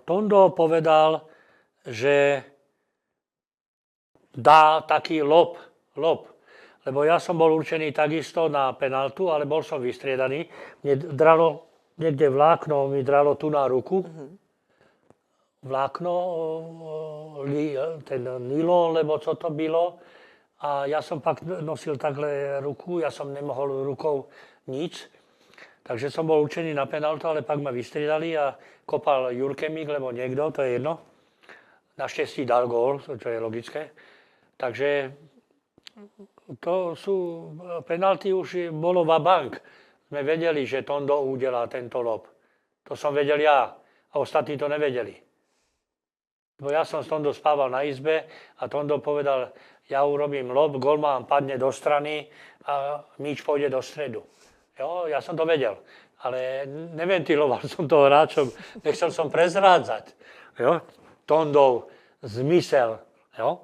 Tondo povedal, že dá taký lob. Lebo ja som bol určený takisto na penaltu, ale bol som vystriedaný. Mne dralo niekde vlákno, mi dralo tu na ruku. Vlákno, ten nylon, lebo co to bylo. A ja som pak nosil takhle ruku, ja som nemohol rukou nič. Takže som bol určený na penaltu, ale pak ma vystriedali a kopal Jurkemík, lebo niekto, to je jedno. Naštěstí dal gól, čo je logické. Takže to sú penalty, už bolo vabank. Sme vedeli, že Tondo udelá tento lob. To som vedel ja a ostatní to nevedeli. Bo ja som s Tondo spával na izbe a Tondo povedal, ja urobím lob, golman padne do strany a míč pôjde do stredu. Jo, ja som to vedel, ale neventiloval som toho hráčom, nechcel som prezrádzať. Jo? Tondov zmysel. Jo?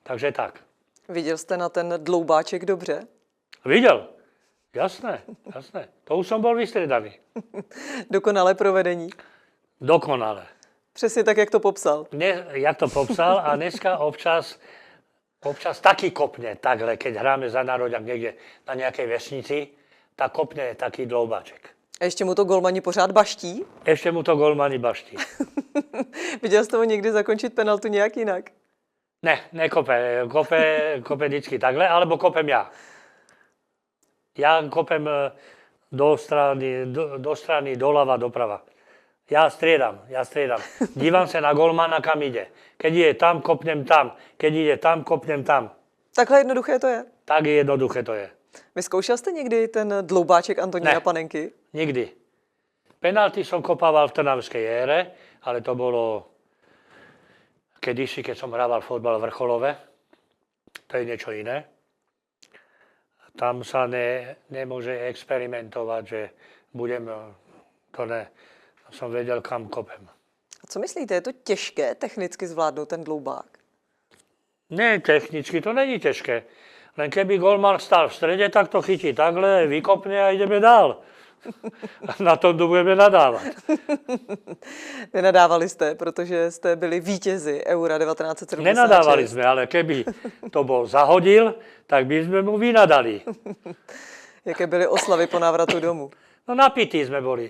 Takže tak. Viděl jste na ten dloubáček dobře? Viděl, jasné. To už som bol vystriedaný. Dokonalé provedení. Dokonale. Přesně tak, jak to popsal. Jak to popsal a dneska občas taky kopne takhle, keď hráme za nároďak niekde na nejakej vesnici, tak kopne taký dloubáček. A ještě mu to golmani pořád baští? Ešte mu to golmani baští. Viděl jste ho někdy zakončit penaltu nějak jinak? Ne, nekope. Kope vždycky takhle, alebo kopem ja. Ja kopem do strany, doľava, doprava. Ja striedam. Dívam sa na golmana, kam ide. Keď ide tam, kopnem tam. Keď ide tam, kopnem tam. Takhle jednoduché to je? Tak jednoduché to je. Vyzkoušel jste někdy ten dloubáček Antonína Panenky? Nikdy. Penalty som kopával v trnavskej ére, ale to bolo kedysi, keď som hrával fotbal v Vrcholove, to je niečo iné. Tam sa nemôže experimentovať, že budem, to ne, som vedel, kam kopem. A co myslíte, je to těžké technicky zvládnout ten dloubák? Ne, technicky to není těžké. Len keby golman stál v strede, tak to chytí takhle, vykopne a ideme dál. Na tom budeme nadávat. Nenadávali jste, protože jste byli vítězi Eura 1976. Nenadávali sme, ale keby to bol zahodil, tak by sme mu vynadali. Jaké byly oslavy po návratu domů? No napití sme boli.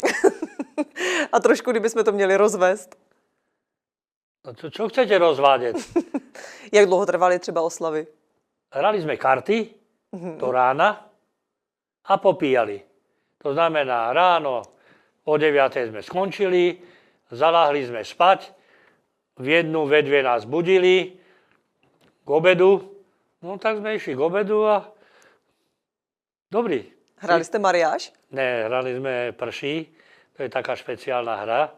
A trošku, kdybychom to měli rozvést. No, čo chcete rozvádět? Jak dlouho trvaly třeba oslavy? Hrali sme karty do rána a popíjali. To znamená, ráno o 9:00 sme skončili, zaláhli sme spať, v 1:00, ve 2:00 nás budili k obedu. No tak sme išli k obedu a dobrý. Hráli jste mariáž? Ne, hrali sme prší, to je taká špeciálna hra.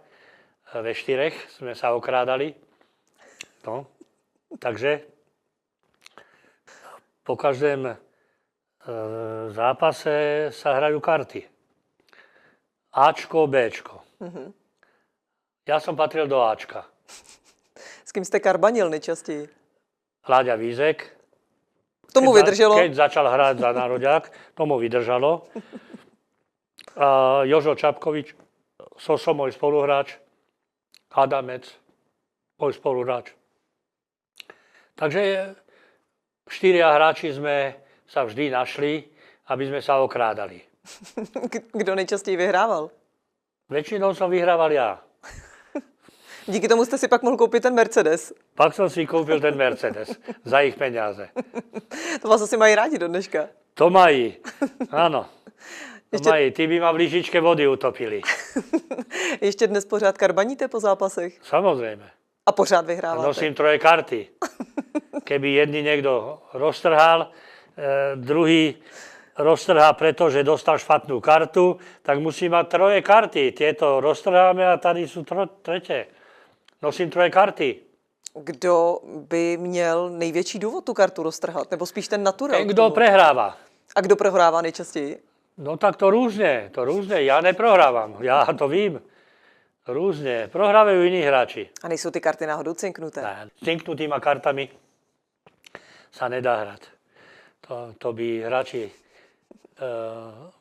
Ve 4 sme sa okrádali. No, takže po každém zápase sa hrajú karty. Ačko, Bčko. Ja som patril do Ačka. S kým jste karbanil nejčastěji? Láďa Vízek. Tomu vydrželo? Keď začal hrať za nároďák, tomu vydržalo. A Jožo Čapkovič, Soso, môj spoluhráč. Adamec, môj spoluhráč. Takže 4 hráči sme sa vždy našli, aby sme sa okrádali. Kdo nejčastěji vyhrával? Väčšinou som vyhrával ja. Díky tomu jste si pak mohl koupit ten Mercedes. Pak som si kúpil ten Mercedes za ich peniaze. To vás asi mají rádi do dneška. To mají, áno. To mají, ty by ma v lyžičke vody utopili. Ještě dnes pořád karbaníte po zápasech? Samozrejme. A pořád vyhráváte? Nosím 3 karty. Keby jedný niekto roztrhal, druhý roztrhá, pretože dostal špatnú kartu, tak musí mať 3 karty. Tieto roztrháme a tady sú 3. Nosím 3 karty. Kdo by měl největší důvod tu kartu roztrhat? Nebo spíš ten naturel? Ten, kto prehráva. A kdo prohrává nejčastěji? No tak to různe. Ja neprohrávam. Ja to vím. Různe. Prohrávajú iní hráči. A nejsou ty karty náhodou cinknuté? Ne, cinknutýma kartami sa nedá hrať. To by hráči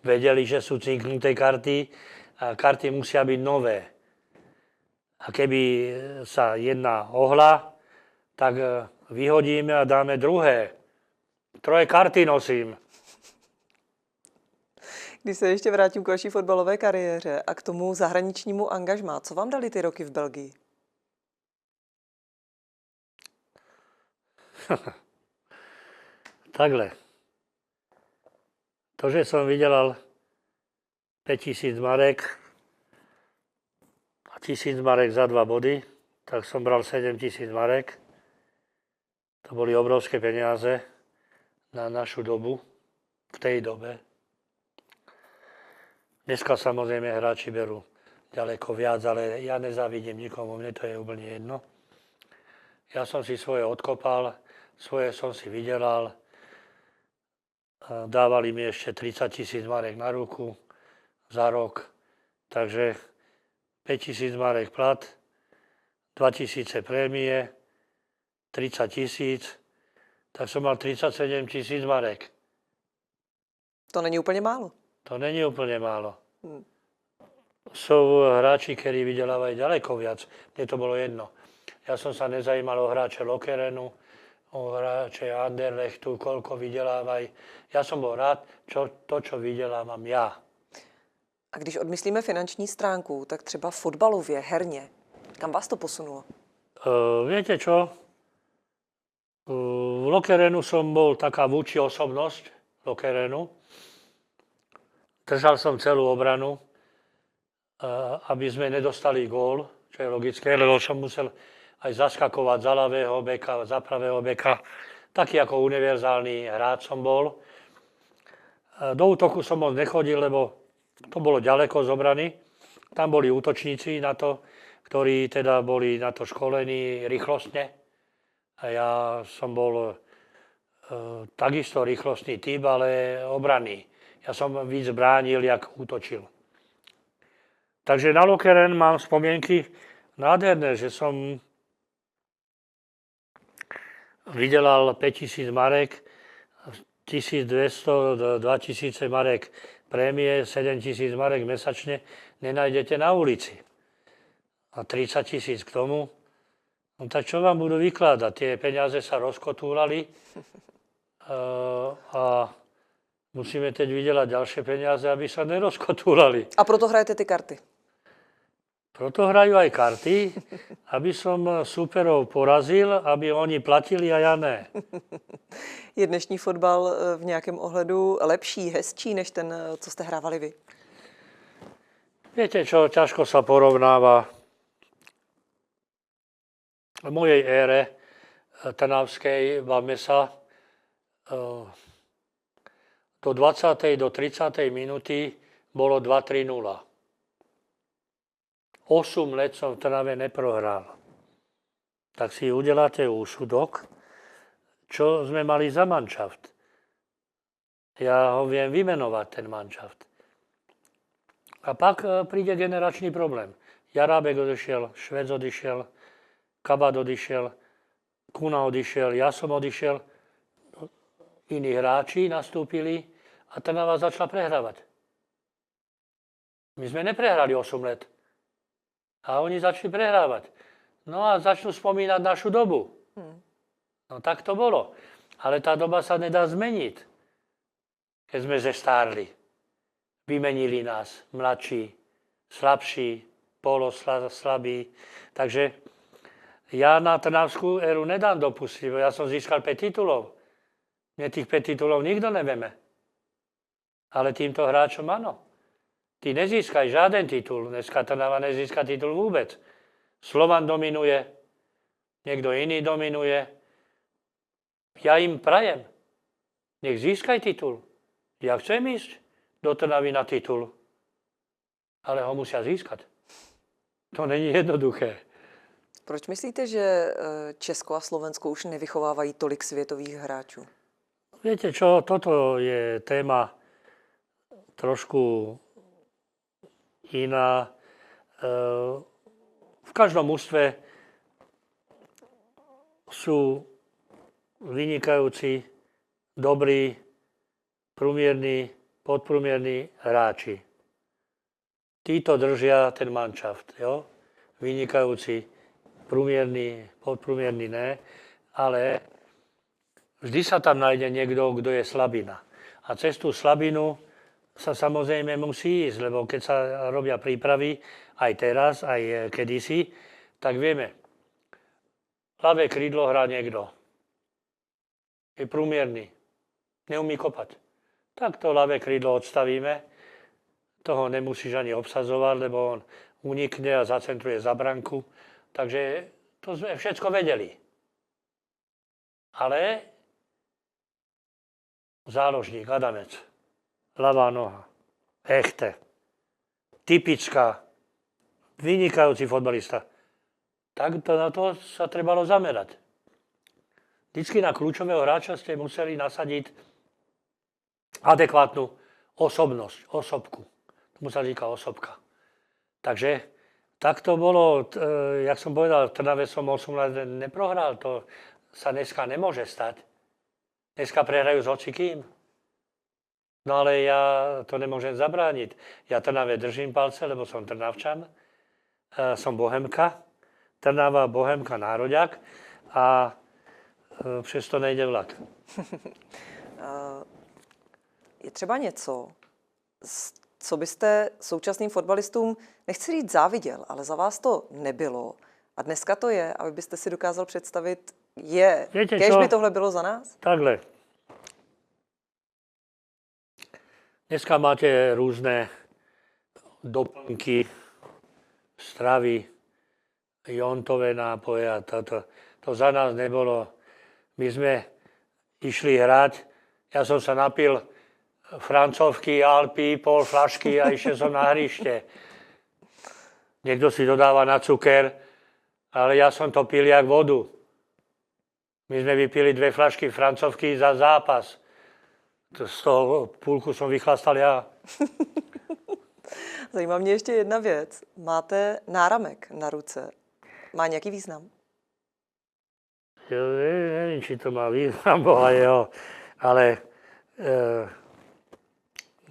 vedeli, že sú cinknuté karty a karty musia byť nové. A keby sa jedna ohla, tak vyhodíme a dáme druhé. 3 karty nosím. Když se ještě vrátím k vaší fotbalové kariéře a k tomu zahraničnímu angažmá, co vám dali ty roky v Belgii? Takhle. To, že som vydelal 5000 marek a 1000 marek za 2 body, tak som bral 7000 marek. To boli obrovské peniaze na našu dobu, v tej dobe. Dneska samozrejme hráči berú ďaleko viac, ale ja nezávidím nikomu, mne to je úplne jedno. Ja som si svoje odkopal, svoje som si vydelal. Dávali mi ešte 30 000 marek na ruku za rok, takže 5000 marek plat, 2000 prémie, 30 000, tak som mal 37 000 marek. To není úplně málo. To není úplne málo. Sú hráči, ktorí vydelávajú ďaleko viac. Mne to bolo jedno. Ja som sa nezajímal o hráče Lokerenu, o hráče Anderlechtu, koľko vydelávajú. Ja som bol rád, čo vydelávam ja. A když odmyslíme finanční stránku, tak třeba fotbalově, herně, kam vás to posunulo? Viete čo? V Lokerenu som bol taká vúči osobnosť Lokerenu. Držal som celú obranu, aby sme nedostali gól, čo je logické, lebo som musel aj zaskakovať za ľavého beka, za pravého beka. Taký ako univerzálny hráč som bol. Do útoku som moc nechodil, lebo to bolo ďaleko z obrany. Tam boli útočníci na to, ktorí teda boli na to školení rýchlostne. A ja som bol takisto rýchlostný typ, ale obranný. Ja som víc bránil, jak útočil. Takže na Lokeren mám spomienky nádherné, že som vydelal 5000 marek, 1200 do 2000 marek prémie, 7000 marek mesačne nenájdete na ulici. A 30 000 k tomu. No tak čo vám budú vykladať? Tie peniaze sa rozkotúrali a musíme teď vydelať ďalšie peniaze, aby sa nerozkotúrali. A proto hrajete ty karty? Proto hrajú aj karty, aby som súperov porazil, aby oni platili a ja ne. Je dnešní fotbal v nějakém ohledu lepší, hezčí, než ten, co jste hrávali vy? Viete čo, ťažko sa porovnáva. V mojej ére trnavskej, bavme sa, do 20. do 30. minúty bolo 2-3-0. 8 let som v Trnave neprohral. Tak si udeláte úsudok, čo sme mali za manšaft. Ja ho viem vymenovať, ten manšaft. A pak príde generačný problém. Jarábek odišiel, Švec odišiel, Kabát odišiel, Kuna odišiel, ja som odišiel. Iní hráči nastúpili a Trnava začala prehrávať. My sme neprehrali 8 let. A oni začali prehrávať. No a začnú spomínať našu dobu. No tak to bolo. Ale tá doba sa nedá zmeniť. Keď sme zestárli. Vymenili nás mladší, slabší, poloslabí. Takže ja na trnavskú éru nedám dopustiť, bo ja som získal 5 titulov. Mne tých 5 titulov nikto neveme. Ale týmto hráčom áno. Ty nezískaj žiaden titul. Dneska Trnava nezíska titul vôbec. Slovan dominuje, niekto iný dominuje. Ja im prajem. Nech získaj titul. Ja chcem ísť do Trnavy na titul. Ale ho musia získať. To není jednoduché. Proč myslíte, že Česko a Slovensko už nevychovávají tolik světových hráčů? Viete čo, toto je téma trošku iná. V každom mužstve sú vynikajúci, dobrí, průmierní, podprůmierní hráči. Títo držia ten manšaft. Jo? Vynikajúci, průmierní, podprůmierní ne, ale vždy sa tam nájde niekto, kto je slabina. A cez tú slabinu sa samozrejme musí ísť, lebo keď sa robia prípravy, aj teraz, aj kedysi, tak vieme, ľavé krídlo hrá niekto. Je průmierný, neumí kopať. Tak to ľavé krídlo odstavíme, toho nemusíš ani obsazovať, lebo on unikne a zacentruje za branku. Takže to sme všetko vedeli. Ale záložník, Adamec, ľavá noha, echte, typická, vynikajúci fotbalista. Tak na to sa trebalo zamerať. Vždycky na kľúčového hráča ste museli nasadiť adekvátnu osobnosť, osobku. Tomu sa říká osobka. Takže tak to bolo, jak som povedal, v Trnave som 8 let neprohral, to sa dneska nemôže stať. Dneska prehrajú s hocikým. No ale ja to nemôžem zabrániť. Ja Trnave držím palce, lebo som Trnavčan, som Bohemka, Trnava, Bohemka, nároďak a přes to nejde vlak. Je třeba něco, co byste současným fotbalistům, nechci říct záviděl, ale za vás to nebylo. A dneska to je, aby byste si dokázal představit, kéž by tohle bylo za nás? Takhle. Dneska máte různé doplnky, stravy, jontové nápoje a to za nás nebolo. My sme išli hrať, ja som sa napil francovky, Alpy, pol flašky a išiel som na hrište. Niekto si dodáva na cuker, ale ja som to pil jak vodu. My sme vypili 2 fľašky francovky za zápas. Z toho půlku som vychlastal ja. Zajímá mě ještě jedna věc. Máte náramek na ruce. Má nějaký význam? Ja neviem, či to má význam, boha jeho, ale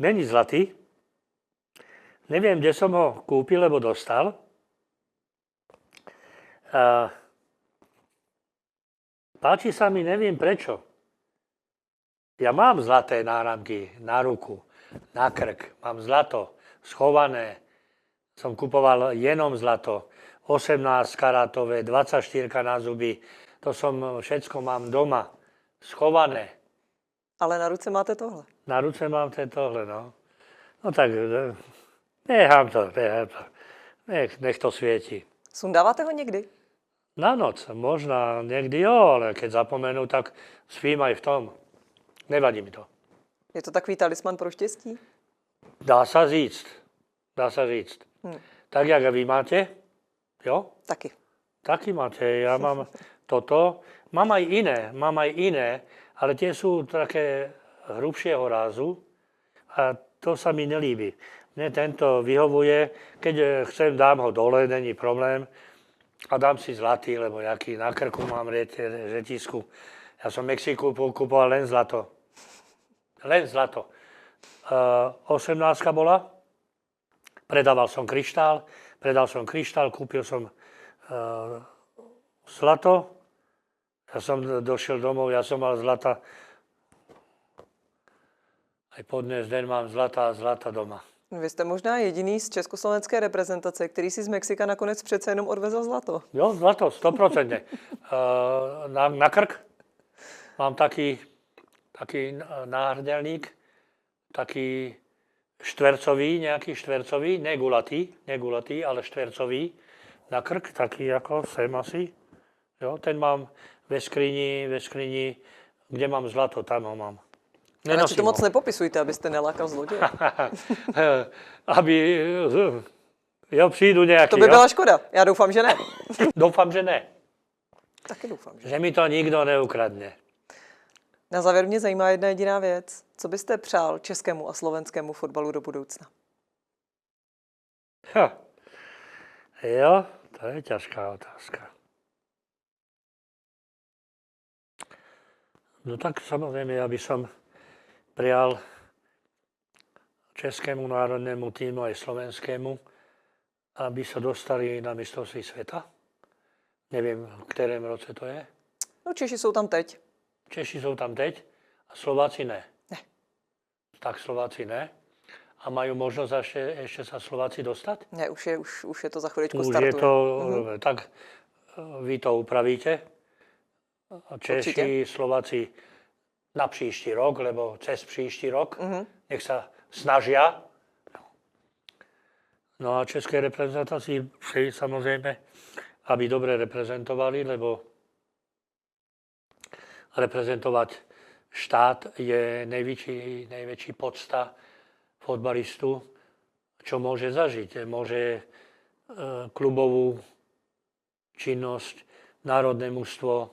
není zlatý. Neviem, kde som ho kúpil, lebo dostal. Páči sa mi, neviem prečo. Ja mám zlaté náramky na ruku, na krk, mám zlato schované. Som kupoval jenom zlato, 18 karátové, 24 na zuby. To som všetko mám doma, schované. Ale na ruce máte tohle. Na ruce mám tohle, no. No tak, nechám to. Nech to svieti. Sundáváte ho někdy? Na noc, možná niekdy jo, ale keď zapomenu, tak spím aj v tom. Nevadí mi to. Je to takový talisman pro štěstí? Dá sa říct. Tak, jak vy máte, jo? Taky. Taky máte. Ja mám toto. Mám aj iné, ale tie sú také hrubšieho rázu a to sa mi nelíbi. Mne tento vyhovuje, keď chcem, dám ho dole, není problém a dám si zlatý, lebo jaký na krku mám retisku. Ja som v Mexiku kupoval len zlato. Len zlato. 18 bola, predal som kryštál, kúpil som zlato. Ja som došiel domov, ja som mal zlata. Aj po dnes den mám zlata doma. Vy jste možná jediný z československé reprezentace, který si z Mexika nakonec přece jenom odvezl zlato. Jo, zlato, 100%. Na krk mám taký náhrdelník, taký nejaký štvercový, negulatý, ale štvercový. Na krk, taký ako sem asi. Jo, ten mám ve skrini, kde mám zlato, tam ho mám. Radši to moc nepopisujte, abyste nelákal zloděje. Jo, přijdu nějaký. To by byla škoda. Já doufám, že ne. Doufám, že ne. Taky doufám, že. Že mi to nikdo neukradne. Na závěr mě zajímá jedna jediná věc. Co byste přál českému a slovenskému fotbalu do budoucna? Jo, to je ťažká otázka. No tak samozrejme, ja by som prijal českému národnému týmu aj slovenskému, aby sa dostali na mistrovství sveta. Neviem, v ktorém roce to je. No Češi jsou tam teď. Češi sú tam teď a Slováci ne. Ne. Tak Slováci ne. A majú možnosť ešte sa Slováci dostať? Ne, už je to za chviličku Už startuje. je to, tak vy to upravíte. Češi, Slováci na příští rok, lebo cez příští rok. Nech sa snažia. No a české reprezentaci přeji samozrejme, aby dobre reprezentovali, lebo reprezentovať štát je najväčší podsta fotbalistu, čo môže zažiť. Môže klubovú činnosť, národné mužstvo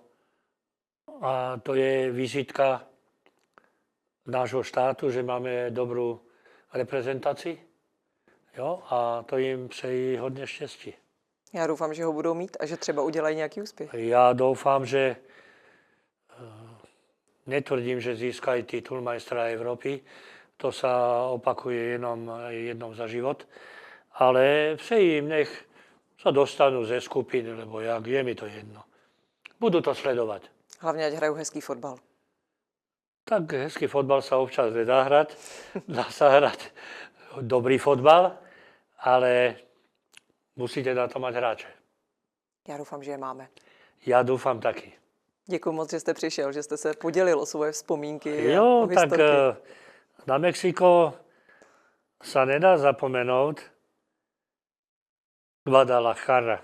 a to je vizitka nášho štátu, že máme dobrú reprezentaci. Jo, a to jim přeji hodně štěstí. Já doufám, že ho budou mít a že třeba udělají nějaký úspěch. Já doufám, že netvrdím, že získají titul majstra Európy. To sa opakuje jednom za život. Ale přeji jim, nech sa dostanú ze skupiny, lebo jak je mi to jedno. Budu to sledovať. Hlavně, ať hrajou hezký fotbal. Tak hezký fotbal sa občas nedá hrať. Dá sa hrať dobrý fotbal, ale musíte na to mať hráče. Já doufám, že je máme. Já doufám taky. Děkuji moc, že jste přišel, že jste se podělil o svoje vzpomínky. Jo, tak na Mexiko sa nedá zapomenout. Guadalajara.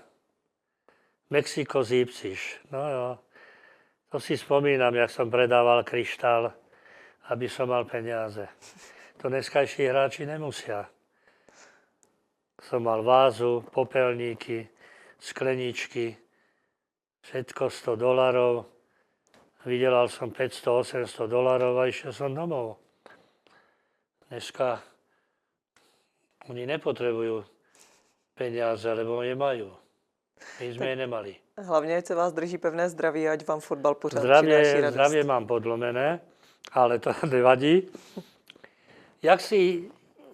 Mexiko zípsiš. No jo. To si spomínam, jak som predával kryštál, aby som mal peniaze. To dneskajší hráči nemusia. Som mal vázu, popelníky, skleničky, všetko $100. vydelal som $500-800 a išiel som domov. Dneska oni nepotrebujú peniaze, lebo je majú. My sme je nemali. Hlavně, ať se vás drží pevné zdraví, ať vám fotbal pořád přináší radost. Zdravie mám podlomené, ale to nevadí.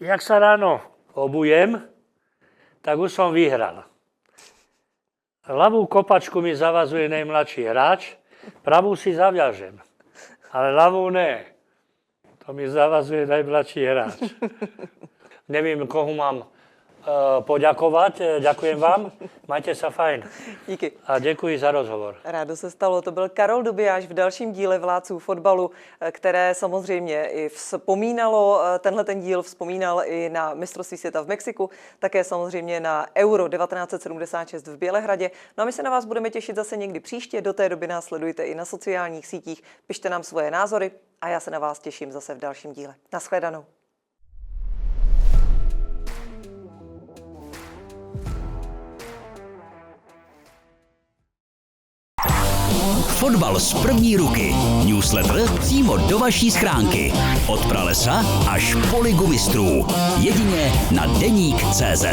Jak sa ráno obujem, tak už som vyhral. Ľavú kopačku mi zavazuje najmladší hráč, pravú si zaviažem, ale ľavú ne. To mi zavazuje najmladší hráč. Nevím, koho mám poďakovať. Ďakujem vám. Majte sa fajn. Díky. A děkuji za rozhovor. Rádo se stalo. To byl Karol Dobijáš v dalším díle Vládců fotbalu, které samozřejmě i vzpomínalo, tenhle ten díl vzpomínal i na mistrovství světa v Mexiku, také samozřejmě na Euro 1976 v Bělehradě. No a my se na vás budeme těšit zase někdy příště. Do té doby nás sledujte i na sociálních sítích, pište nám svoje názory a já se na vás těším zase v dalším díle. Naschledanou. Fotbal z první ruky. Newsletter přímo do vaší schránky. Od pralesa až po ligu mistrů. Jedině na Deník.cz.